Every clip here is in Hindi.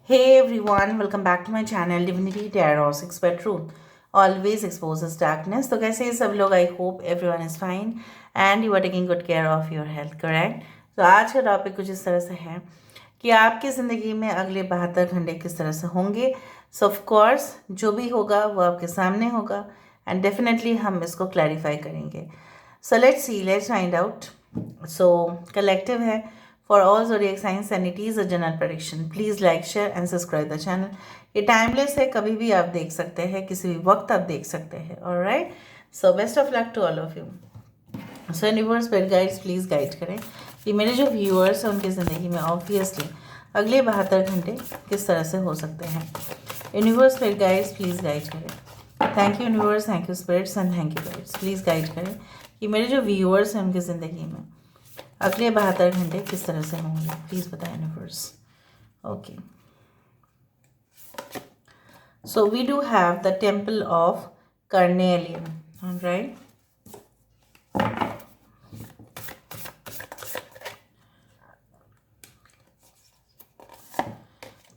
Hey everyone, welcome back to my channel Divinity Tarot 6 Bedroom. Always exposes darkness. तो कैसे हैं सब लोग? I hope everyone is fine and you are taking good care of your health, correct? तो आज का टॉपिक कुछ इस तरह से है कि आपकी ज़िंदगी में अगले 72 घंटे किस तरह से होंगे. सो ऑफ कोर्स जो भी होगा वो आपके सामने होगा एंड डेफिनेटली हम इसको क्लैरिफाई करेंगे. So let's see, let's find out. So collective है for all zodiac signs and it is a general prediction. Please like, share and subscribe the channel. ये टाइमलेस है, कभी भी आप देख सकते हैं, किसी भी वक्त आप देख सकते हैं. Alright, so best of luck to all of you. So universe spirit guides please guide करें कि मेरे जो व्यूअर्स हैं उनकी ज़िंदगी में ऑब्वियसली अगले 72 घंटे किस तरह से हो सकते हैं. Universe spirit guides please guide करें. Thank you universe, thank you spirits and thank you guides. Please guide करें कि मेरे जो व्यूअर्स हैं उनकी ज़िंदगी में अगले 72 घंटे किस तरह से होंगे. प्लीज़ बताएं universe. Okay, so we do have the temple of carnelian. Alright,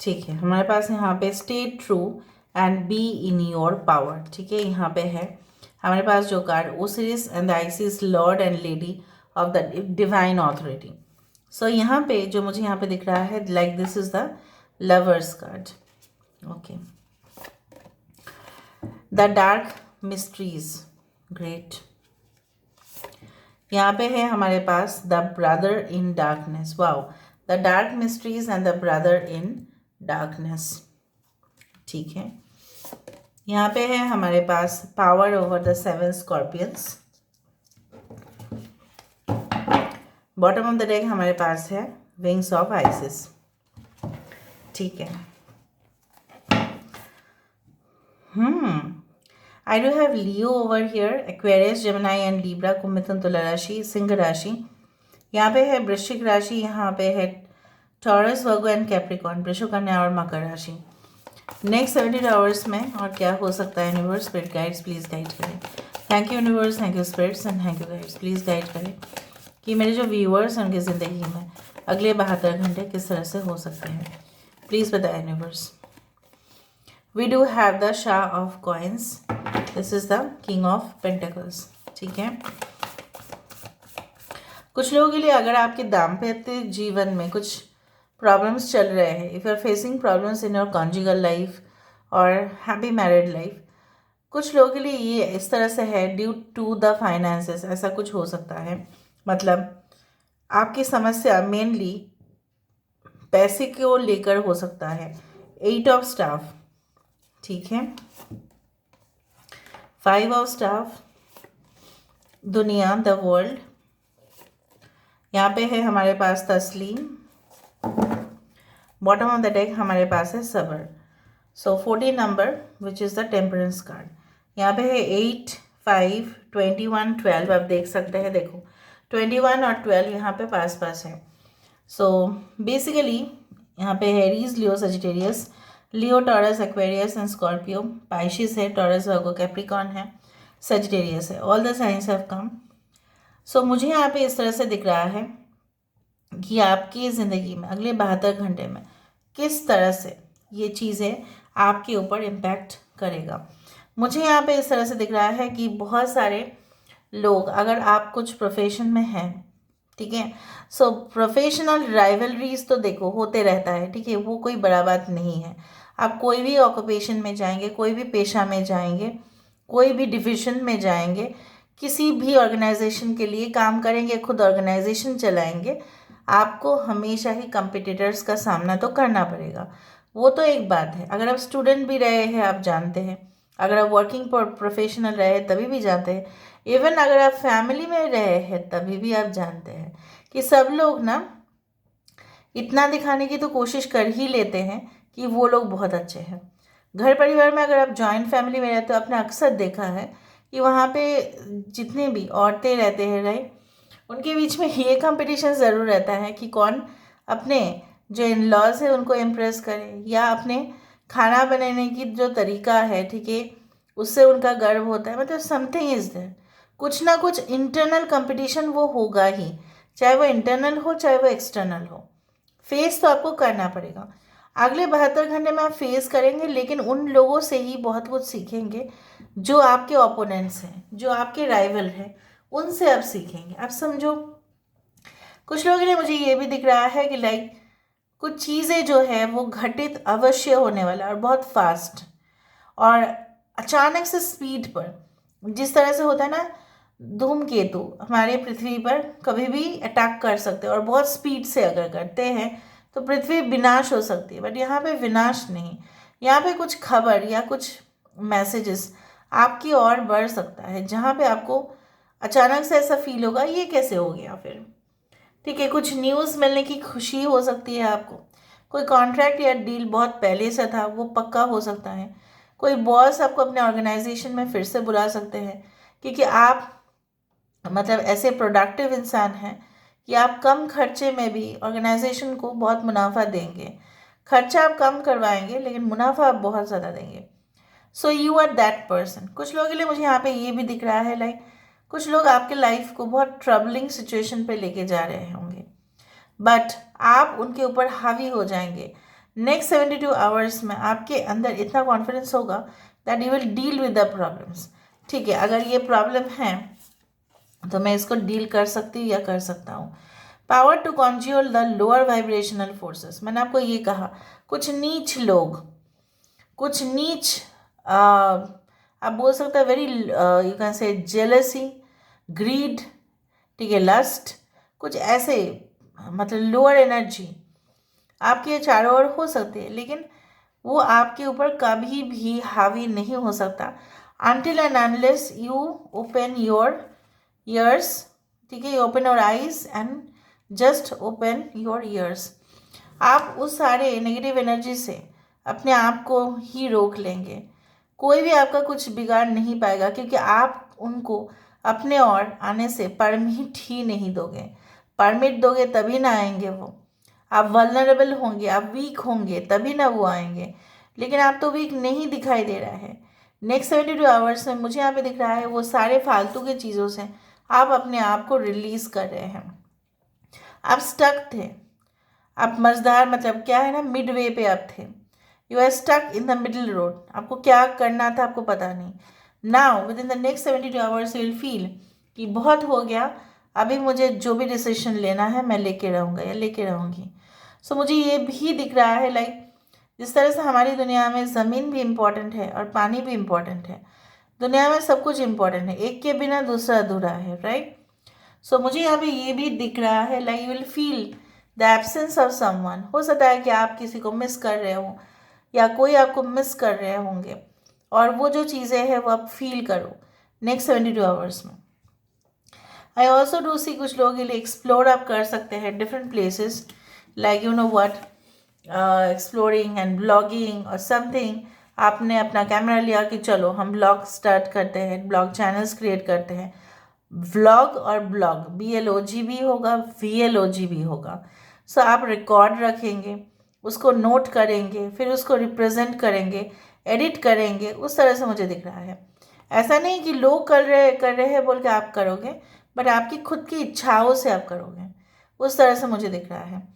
ठीक है. हमारे पास यहाँ पे stay true and be in your power. ठीक है, यहाँ पे है हमारे पास जो card Osiris and the Isis lord and lady of the divine authority. So यहाँ पे जो मुझे यहाँ पे दिख रहा है, like this is the lovers card. Okay, the dark mysteries, great. यहाँ पे है हमारे पास the brother in darkness. Wow, the dark mysteries and the brother in darkness. ठीक है, यहाँ पे है हमारे पास power over the 7 scorpions. Bottom of the deck हमारे पास है विंग्स ऑफ आइसिस. ठीक है. I do have Leo over here, Aquarius, Gemini and Libra, कुंभ, मिथुन, तुला राशि, सिंह राशि. यहाँ पे है वृश्चिक राशि, यहाँ पे है टॉरस, वर्गो एंड कैप्रिकॉर्न, वृषभ, कन्या और मकर राशि. नेक्स्ट 72 आवर्स में और क्या हो सकता है universe spirit guides please guide करें. Thank you universe, thank you spirits and thank you guides. Please guide करें कि मेरे जो व्यूअर्स हैं उनकी ज़िंदगी में अगले 72 घंटे किस तरह से हो सकते हैं. प्लीज़ बताएं universe. We do have the शाह of coins. This is the king of pentacles. ठीक है, कुछ लोगों के लिए अगर आपके दाम्पत्य जीवन में कुछ प्रॉब्लम्स चल रहे हैं, if you are facing problems in your conjugal life और हैप्पी मैरिड लाइफ, कुछ लोगों के लिए ये इस तरह से है ड्यू टू द फाइनेंसेस. ऐसा कुछ हो सकता है, मतलब आपकी समस्या मेनली पैसे को लेकर हो सकता है. 8 ऑफ स्टाफ. ठीक है, 5 ऑफ स्टाफ, दुनिया, द वर्ल्ड. यहाँ पे है हमारे पास तस्लीम. बॉटम ऑफ द डेक हमारे पास है सबर. सो 14 number which is the temperance card. यहाँ पे है 8, 5, 21, 12. आप देख सकते हैं, देखो 21 और 12 यहाँ पे पास पास है. सो बेसिकली यहाँ पे है Aries, Leo, Sagittarius, Leo, Taurus, Aquarius and Scorpio, Pisces है, टॉरस, वर्गो, कैप्रिकॉर्न है, सजिटेरियस है. All the signs have come. So मुझे यहाँ पे इस तरह से दिख रहा है कि आपकी ज़िंदगी में अगले 72 घंटे में किस तरह से ये चीज़ें आपके ऊपर इम्पैक्ट करेगा. मुझे यहाँ पे इस तरह से दिख रहा है कि बहुत सारे लोग, अगर आप कुछ प्रोफेशन में हैं, ठीक है, सो प्रोफेशनल राइवलरीज तो देखो होते रहता है. ठीक है, वो कोई बड़ा बात नहीं है. आप कोई भी ऑक्यूपेशन में जाएंगे, कोई भी पेशा में जाएंगे, कोई भी डिविजन में जाएंगे, किसी भी ऑर्गेनाइजेशन के लिए काम करेंगे, खुद ऑर्गेनाइजेशन चलाएंगे, आपको हमेशा ही कंपिटिटर्स का सामना तो करना पड़ेगा. वो तो एक बात है. अगर आप स्टूडेंट भी रहे हैं आप जानते हैं, अगर आप वर्किंग प्रोफेशनल रहे हैं तभी भी जानते हैं, इवन अगर आप फैमिली में रहे हैं तभी भी आप जानते हैं कि सब लोग ना इतना दिखाने की तो कोशिश कर ही लेते हैं कि वो लोग बहुत अच्छे हैं. घर परिवार में अगर आप जॉइंट फैमिली में रहते हो, आपने अक्सर देखा है कि वहाँ पे जितने भी औरतें रहते हैं, राइट, उनके बीच में ये कंपटीशन ज़रूर रहता है कि कौन अपने जो इन लॉज है उनको इम्प्रेस करे, या अपने खाना बनाने की जो तरीका है, ठीक है, उससे उनका गर्व होता है. मतलब समथिंग इज़ देयर, कुछ ना कुछ इंटरनल कंपटीशन वो होगा ही, चाहे वो इंटरनल हो चाहे वो एक्सटर्नल हो. फेस तो आपको करना पड़ेगा. अगले 72 घंटे में आप फेस करेंगे, लेकिन उन लोगों से ही बहुत कुछ सीखेंगे जो आपके ओपोनेंट्स हैं, जो आपके राइवल हैं, उनसे आप सीखेंगे। आप समझो, कुछ लोगों के लिए मुझे ये भी दिख रहा है कि लाइक कुछ चीज़ें जो है वो घटित अवश्य होने वाला है, और बहुत फास्ट और अचानक से स्पीड पर। जिस तरह से होता है ना, धूमकेतु हमारे पृथ्वी पर कभी भी अटैक कर सकते हैं, और बहुत स्पीड से अगर करते हैं तो पृथ्वी विनाश हो सकती है। बट यहाँ पे विनाश नहीं, यहाँ पे कुछ खबर या कुछ मैसेजेस आपकी ओर बढ़ सकता है, जहाँ पे आपको अचानक से ऐसा फील होगा ये कैसे हो गया फिर। ठीक है, कुछ न्यूज़ मिलने की खुशी हो सकती है आपको। कोई कॉन्ट्रैक्ट या डील बहुत पहले से था वो पक्का हो सकता है। कोई बॉस आपको अपने ऑर्गेनाइजेशन में फिर से बुला सकते हैं, क्योंकि आप मतलब ऐसे प्रोडक्टिव इंसान हैं कि आप कम खर्चे में भी ऑर्गेनाइजेशन को बहुत मुनाफा देंगे। खर्चा आप कम करवाएंगे लेकिन मुनाफा आप बहुत ज़्यादा देंगे। So you are that person. कुछ लोगों के लिए मुझे यहाँ पे ये भी दिख रहा है लाइक कुछ लोग आपके लाइफ को बहुत ट्रबलिंग सिचुएशन पे लेके जा रहे होंगे, बट आप उनके ऊपर हावी हो जाएंगे। नेक्स्ट 72 आवर्स में आपके अंदर इतना कॉन्फिडेंस होगा that you will deal with the problems. ठीक है, अगर ये प्रॉब्लम है तो मैं इसको डील कर सकती हूँ या कर सकता हूँ। Power to conjure the lower vibrational forces. मैंने आपको ये कहा, कुछ नीच लोग, कुछ नीच आप बोल सकते हैं very you can say jealousy, greed, ठीक है, लस्ट, कुछ ऐसे मतलब लोअर एनर्जी आपके चारों ओर हो सकती है, लेकिन वो आपके ऊपर कभी भी हावी नहीं हो सकता until and unless you open your ears। ठीक है, you open your eyes and just open your ears। आप उस सारे नेगेटिव एनर्जी से अपने आप को ही रोक लेंगे। कोई भी आपका कुछ बिगाड़ नहीं पाएगा, क्योंकि आप उनको अपने ओर आने से परमिट ही नहीं दोगे। परमिट दोगे तभी ना आएंगे वो। आप वल्नरेबल होंगे, आप वीक होंगे तभी ना वो आएंगे, लेकिन आप तो वीक नहीं दिखाई दे रहा है। नेक्स्ट 72 आवर्स में मुझे यहाँ पे दिख रहा है वो सारे फालतू के चीज़ों से आप अपने आप को रिलीज कर रहे हैं। आप स्टक थे, आप मजदार मतलब क्या है ना, मिड वे पे आप थे। You are stuck in the middle road, आपको क्या करना था आपको पता नहीं। Now within the next 72 hours you will feel कि बहुत हो गया, अभी मुझे जो भी डिसीजन लेना है मैं लेके रहूँगा या लेके रहूँगी। सो मुझे ये भी दिख रहा है लाइक जिस तरह से हमारी दुनिया में ज़मीन भी इम्पॉर्टेंट है और पानी भी इम्पॉर्टेंट है, दुनिया में सब कुछ इम्पॉर्टेंट है, एक के बिना दूसरा अधूरा है, राइट। सो मुझे यहाँ पे ये भी दिख रहा है like you will feel the absence of someone. हो सकता है कि आप किसी को मिस कर रहे हो या कोई आपको मिस कर रहे होंगे, और वो जो चीज़ें हैं वो आप फील करो नेक्स्ट 72 आवर्स में। आई ऑल्सो डू सी कुछ लोगों के लिए एक्सप्लोर आप कर सकते हैं different places, like you know what, exploring and blogging और समथिंग। आपने अपना कैमरा लिया कि चलो हम ब्लॉग स्टार्ट करते हैं, ब्लॉग चैनल्स क्रिएट करते हैं। व्लॉग और ब्लॉग BLOG भी होगा, VLOG भी होगा। सो आप रिकॉर्ड रखेंगे, उसको नोट करेंगे, फिर उसको रिप्रेजेंट करेंगे, एडिट करेंगे। उस तरह से मुझे दिख रहा है। ऐसा नहीं कि लोग कर रहे हैं बोल के आप करोगे, बट आपकी खुद की इच्छाओं से आप करोगे। उस तरह से मुझे दिख रहा है।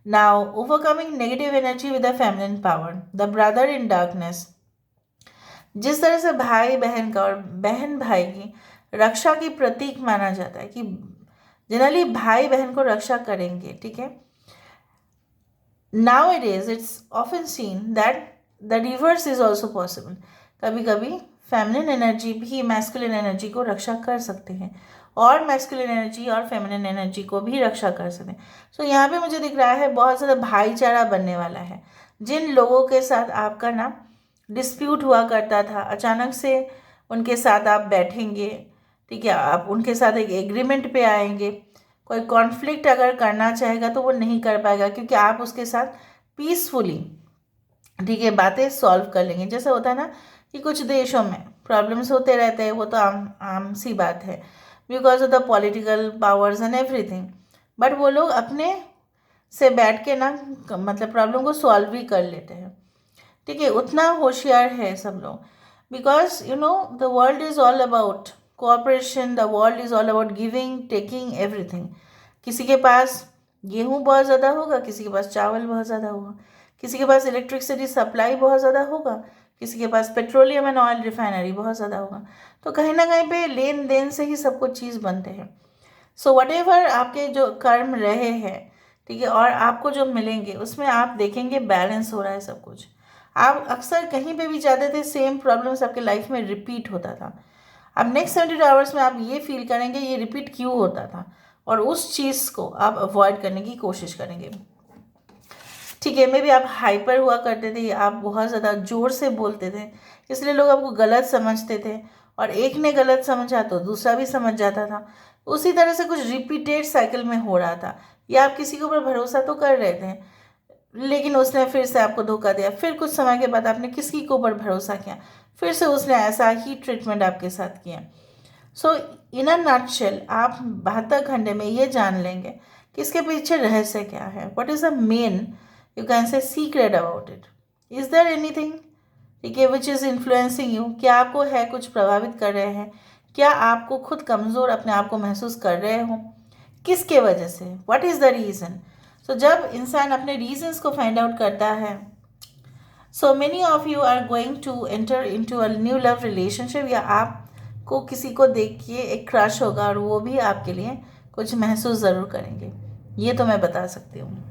Now overcoming negative energy with the feminine power, the brother in darkness. जिस तरह से भाई बहन का और बहन भाई की रक्षा की प्रतीक माना जाता है कि जनरली भाई बहन को रक्षा करेंगे, ठीक है। Now it is it's often seen that the reverse is also possible. कभी कभी फेमिनिन एनर्जी भी मैस्कुलिन एनर्जी को रक्षा कर सकते हैं, और मैस्कुलिन एनर्जी और फेमिनिन एनर्जी को भी रक्षा कर सकते हैं। सो यहाँ पे मुझे दिख रहा है बहुत ज़्यादा भाईचारा बनने वाला है। जिन लोगों के साथ आपका ना डिस्प्यूट हुआ करता था, अचानक से उनके साथ आप बैठेंगे, ठीक है, आप उनके साथ एक एग्रीमेंट पे आएंगे। कोई कॉन्फ्लिक्ट अगर करना चाहेगा तो वो नहीं कर पाएगा, क्योंकि आप उसके साथ पीसफुली, ठीक है, बातें सॉल्व कर लेंगे। जैसे होता है ना कि कुछ देशों में प्रॉब्लम्स होते रहते हैं, वो तो आम आम सी बात है, because of the political powers and everything. But वो लोग अपने से बैठ के ना मतलब प्रॉब्लम को सॉल्व भी कर लेते हैं, ठीक है। उतना होशियार है सब लोग, because you know the world is all about cooperation, the world is all about giving taking everything. किसी के पास गेहूँ बहुत ज़्यादा होगा, किसी के पास चावल बहुत ज़्यादा होगा, किसी के पास इलेक्ट्रिसिटी सप्लाई बहुत ज़्यादा होगा, किसी के पास पेट्रोलियम एंड ऑयल रिफाइनरी बहुत ज़्यादा होगा। तो कहीं ना कहीं पे लेन देन से ही सब कुछ चीज़ बनते हैं। सो व्हाटएवर आपके जो कर्म रहे हैं, ठीक है, और आपको जो मिलेंगे उसमें आप देखेंगे बैलेंस हो रहा है सब कुछ। आप अक्सर कहीं पे भी जाते थे, सेम प्रॉब्लम्स आपके लाइफ में रिपीट होता था। अब नेक्स्ट 72 आवर्स में आप ये फील करेंगे ये रिपीट क्यों होता था, और उस चीज़ को आप अवॉइड करने की कोशिश करेंगे। ठीक है, मे भी आप हाइपर हुआ करते थे, आप बहुत ज़्यादा ज़ोर से बोलते थे, इसलिए लोग आपको गलत समझते थे, और एक ने गलत समझा तो दूसरा भी समझ जाता था। उसी तरह से कुछ रिपीटेड साइकिल में हो रहा था, या आप किसी के ऊपर भरोसा तो कर रहे थे, लेकिन उसने फिर से आपको धोखा दिया, फिर कुछ समय के बाद आपने किसी के ऊपर भरोसा किया, फिर से उसने ऐसा ही ट्रीटमेंट आपके साथ किया। सो इन अ नटशेल आप 72 घंटे में ये जान लेंगे कि इसके पीछे रहस्य क्या है, what is the main you can say secret about it. Is there anything, ठीक है, विच इज़ इन्फ्लुएंसिंग यू, क्या आपको है कुछ प्रभावित कर रहे हैं, क्या आपको खुद कमज़ोर अपने आप को महसूस कर रहे हो, किसके वजह से, what is the reason. So जब इंसान अपने रीजंस को फाइंड आउट करता है, so many of you are going to enter into a new love relationship, या आपको किसी को देख के एक क्रश होगा और वो भी आपके लिए कुछ महसूस ज़रूर करेंगे, ये तो मैं बता सकती हूँ।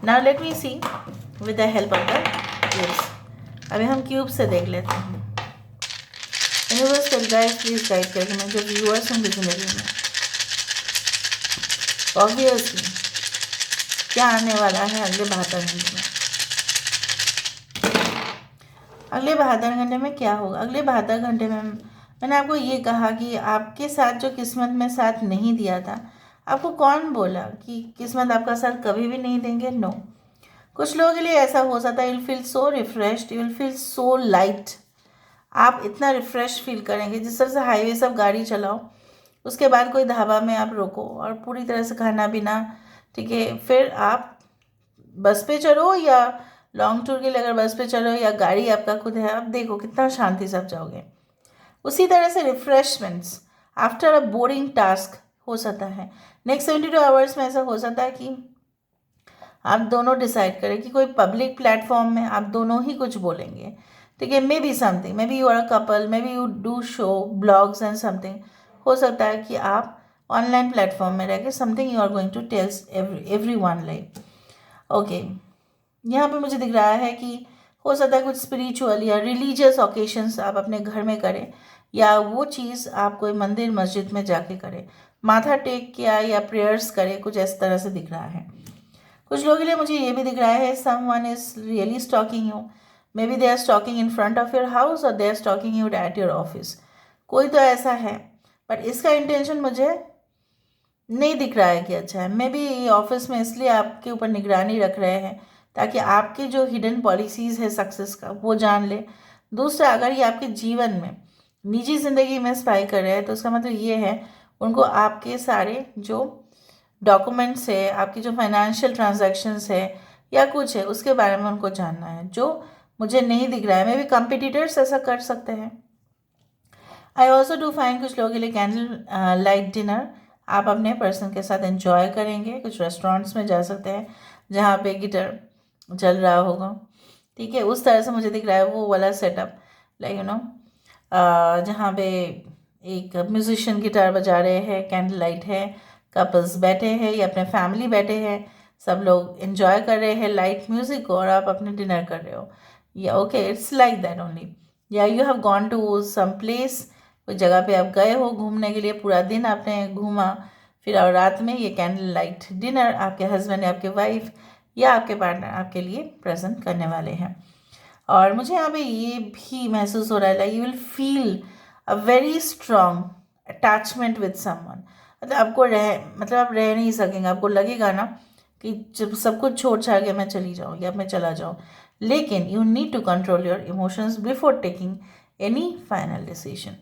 Now let me see with the help of the cubes. अभी हम क्यूब से देख लेते हैं। Universe will guide, please guide करेंगे मैं जो व्यूअर्स होंगे जिंदगी में, ऑब्वियसली क्या आने वाला है अगले 72 घंटे में। अगले 72 घंटे में क्या होगा? अगले 72 घंटे में मैंने आपको ये कहा कि आपके साथ जो किस्मत में साथ नहीं दिया था, आपको कौन बोला कि किस्मत आपका साथ कभी भी नहीं देंगे? नो। कुछ लोगों के लिए ऐसा हो सकता है, you will feel so refreshed, you will feel so light. आप इतना रिफ्रेश फील करेंगे, जिस तरह से हाईवे से आप गाड़ी चलाओ, उसके बाद कोई ढाबा में आप रोको और पूरी तरह से खाना पीना, ठीक है, फिर आप बस पे चलो या लॉन्ग टूर के लिए अगर बस पे चलो या गाड़ी आपका खुद है, आप देखो कितना शांति से आप जाओगे। उसी तरह से refreshments after a boring task हो सकता है। नेक्स्ट 72 आवर्स में ऐसा हो सकता है कि आप दोनों डिसाइड करें कि कोई पब्लिक प्लेटफॉर्म में आप दोनों ही कुछ बोलेंगे, ठीक है, maybe something, maybe you are a couple, maybe you do show blogs and something. हो सकता है कि आप ऑनलाइन प्लेटफॉर्म में रह के something you are going to tells everyone like okay. यहाँ पे मुझे दिख रहा है कि हो सकता है कुछ स्पिरिचुअल या रिलीजियस ओकेशंस आप अपने घर में करें, या वो चीज़ आप कोई मंदिर मस्जिद में जाके करें, माथा टेक किया या प्रेयर्स करें, कुछ इस तरह से दिख रहा है। कुछ लोगों के लिए मुझे ये भी दिख रहा है someone is really stalking you, maybe they are stalking in front of your house और they are stalking you at your office. कोई तो ऐसा है, बट इसका इंटेंशन मुझे नहीं दिख रहा है कि अच्छा है। मे बी ऑफिस में इसलिए आपके ऊपर निगरानी रख रहे हैं ताकि आपकी जो हिडन पॉलिसीज़ है सक्सेस का वो जान ले। दूसरा, अगर ये आपके जीवन में निजी ज़िंदगी में स्पाई कर रहे हैं तो उसका मतलब ये है उनको आपके सारे जो डॉक्यूमेंट्स है, आपकी जो फाइनेंशियल ट्रांजैक्शंस है या कुछ है, उसके बारे में उनको जानना है, जो मुझे नहीं दिख रहा है। मे बी कंपिटिटर्स ऐसा कर सकते हैं। आई ऑल्सो डू फाइन कुछ लोगों के लिए कैंडल लाइट डिनर आप अपने पर्सन के साथ एंजॉय करेंगे। कुछ रेस्टोरेंट्स में जा सकते हैं जहाँ पे गिटार चल रहा होगा, ठीक है, उस तरह से मुझे दिख रहा है वो वाला सेटअप, लाइक यू नो जहाँ पे एक म्यूजिशियन गिटार बजा रहे हैं, कैंडल लाइट है, कपल्स बैठे हैं या अपने फैमिली बैठे हैं, सब लोग एंजॉय कर रहे हैं लाइट म्यूजिक को और आप अपने डिनर कर रहे हो, या okay it's like that only. या you have gone to some place, कोई जगह पे आप गए हो घूमने के लिए, पूरा दिन आपने घूमा, फिर और रात में ये कैंडल लाइट डिनर आपके हस्बैंड या आपके वाइफ या आपके पार्टनर आपके लिए प्रेजेंट करने वाले हैं। और मुझे यहाँ पे ये भी महसूस हो रहा है like you will feel a very strong attachment with someone. मतलब आपको आप रह नहीं सकेंगे, आपको लगेगा ना कि जब सब कुछ छोड़ छाड़ के मैं चली जाऊँ या मैं चला जाऊँ, लेकिन you need to control your emotions before taking any final decision.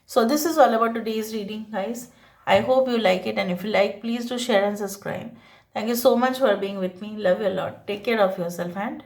So this is all about today's reading, guys. I hope you like it, and if you like, please do share and subscribe. Thank you so much for being with me. Love you a lot. Take care of yourself and